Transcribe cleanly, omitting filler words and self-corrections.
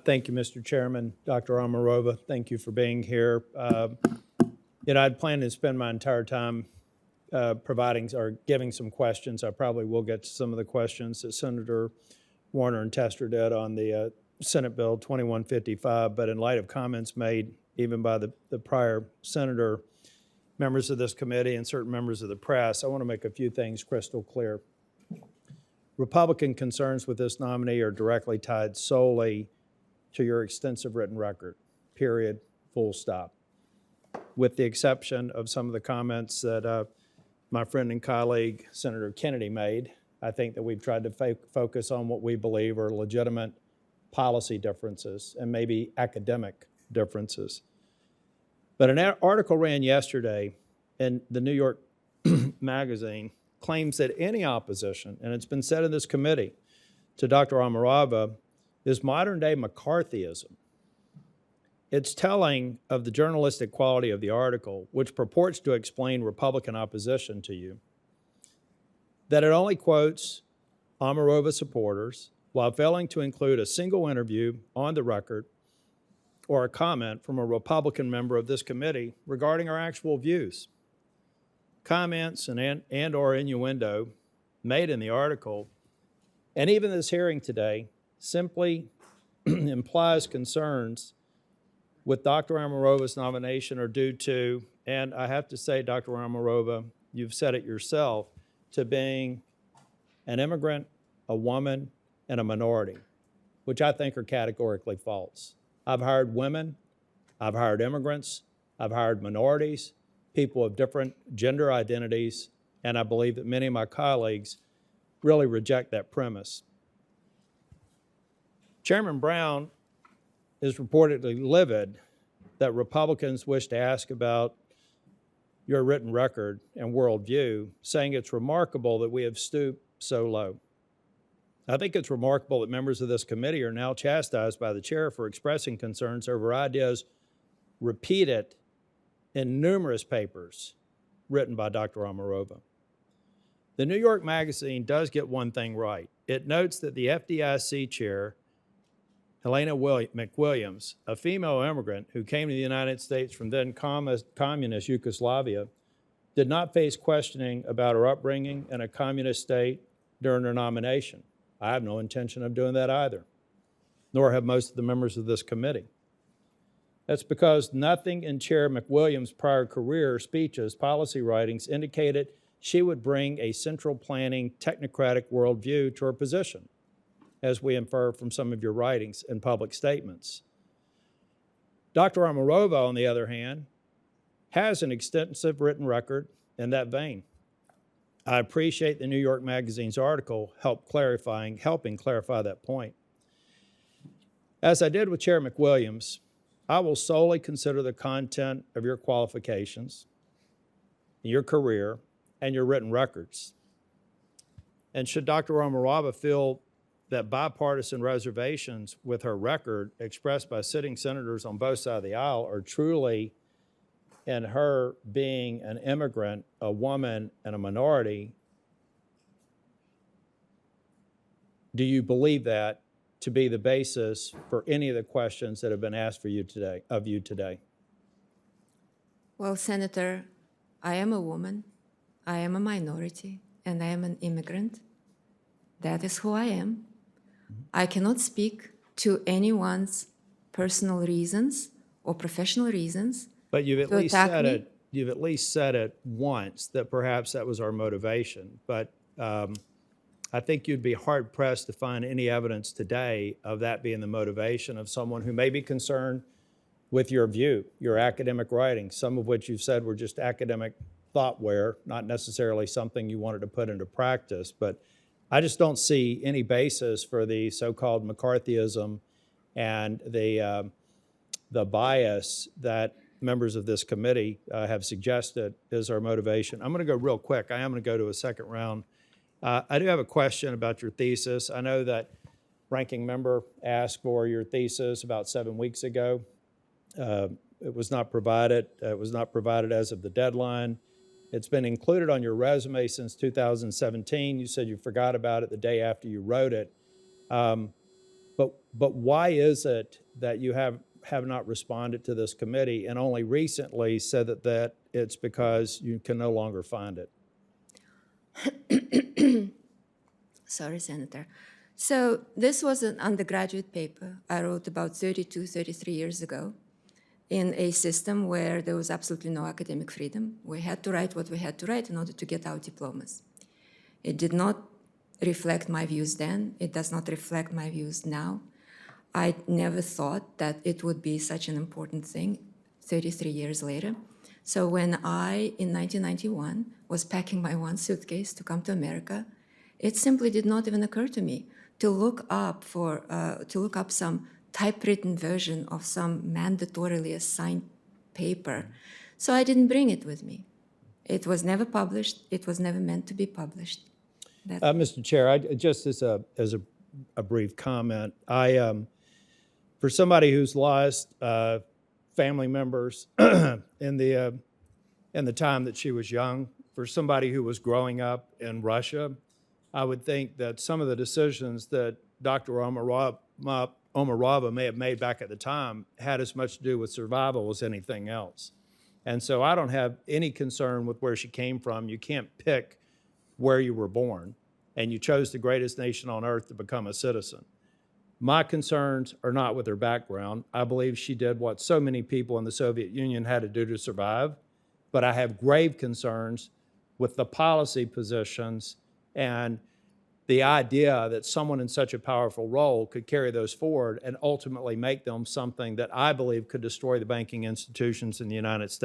Thank you, Mr. Chairman. Dr. Omarova, thank you for being here. I'd planned to spend my entire time providing or giving some questions. I probably will get to some of the questions that Senator Warner and Tester did on the Senate Bill 2155, but in light of comments made even by the prior senator, members of this committee, and certain members of the press, I want to make a few things crystal clear. Republican concerns with this nominee are directly tied solely to your extensive written record, period, full stop. With the exception of some of the comments that my friend and colleague, Senator Kennedy, made, I think that we've tried to focus on what we believe are legitimate policy differences and maybe academic differences. But an article ran yesterday in the New York Magazine claims that any opposition, and it's been said in this committee, to Dr. Omarova is modern-day McCarthyism. It's telling of the journalistic quality of the article, which purports to explain Republican opposition to you, that it only quotes Omarova supporters while failing to include a single interview on the record or a comment from a Republican member of this committee regarding our actual views. Comments and or innuendo made in the article, and even this hearing today, simply implies concerns with Dr. Omarova's nomination are due to, and I have to say, Dr. Omarova, you've said it yourself, to being an immigrant, a woman, and a minority, which I think are categorically false. I've hired women, I've hired immigrants, I've hired minorities, people of different gender identities, and I believe that many of my colleagues really reject that premise. Chairman Brown is reportedly livid that Republicans wish to ask about your written record and worldview, saying it's remarkable that we have stooped so low. I think it's remarkable that members of this committee are now chastised by the chair for expressing concerns over ideas repeated in numerous papers written by Dr. Omarova. The New York Magazine does get one thing right. It notes that the FDIC chair, Helena McWilliams, a female immigrant who came to the United States from then communist Yugoslavia, did not face questioning about her upbringing in a communist state during her nomination. I have no intention of doing that either, nor have most of the members of this committee. That's because nothing in Chair McWilliams' prior career speeches, policy writings indicated she would bring a central planning technocratic worldview to her position, as we infer from some of your writings and public statements. Dr. Omarova, on the other hand, has an extensive written record in that vein. I appreciate the New York Magazine's article helping clarify that point. As I did with Chair McWilliams, I will solely consider the content of your qualifications, your career, and your written records. And should Dr. Omarova feel that bipartisan reservations with her record expressed by sitting senators on both sides of the aisle are truly in her being an immigrant, a woman, and a minority, do you believe that to be the basis for any of the questions that have been asked of you today? Well, Senator, I am a woman, I am a minority, and I am an immigrant. That is who I am. I cannot speak to anyone's personal reasons or professional reasons. But you've at least said it. You've at least said it once that perhaps that was our motivation. But I think you'd be hard pressed to find any evidence today of that being the motivation of someone who may be concerned with your view, your academic writings, some of which you've said were just academic thoughtware, not necessarily something you wanted to put into practice. But I just don't see any basis for the so-called McCarthyism and the bias that members of this committee have suggested is our motivation. I'm going to go real quick. I am going to go to a second round. I do have a question about your thesis. I know that ranking member asked for your thesis about 7 weeks ago. It was not provided. It was not provided as of the deadline. It's been included on your resume since 2017. You said you forgot about it the day after you wrote it. But But why is it that you have not responded to this committee and only recently said that it's because you can no longer find it? Sorry, Senator. So this was an undergraduate paper I wrote about 32, 33 years ago in a system where there was absolutely no academic freedom. We had to write what we had to write in order to get our diplomas. It did not reflect my views then. It does not reflect my views now. I never thought that it would be such an important thing 33 years later. So when I, in 1991, was packing my one suitcase to come to America, it simply did not even occur to me to look up some typewritten version of some mandatorily assigned paper. So I didn't bring it with me. It was never published. It was never meant to be published. Mr. Chair, just as a brief comment, for somebody who's lost family members in the time that she was young, for somebody who was growing up in Russia, I would think that some of the decisions that Dr. Omarova may have made back at the time had as much to do with survival as anything else. And so I don't have any concern with where she came from. You can't pick where you were born, and you chose the greatest nation on earth to become a citizen. My concerns are not with her background. I believe she did what so many people in the Soviet Union had to do to survive, but I have grave concerns with the policy positions and the idea that someone in such a powerful role could carry those forward and ultimately make them something that I believe could destroy the banking institutions in the United States.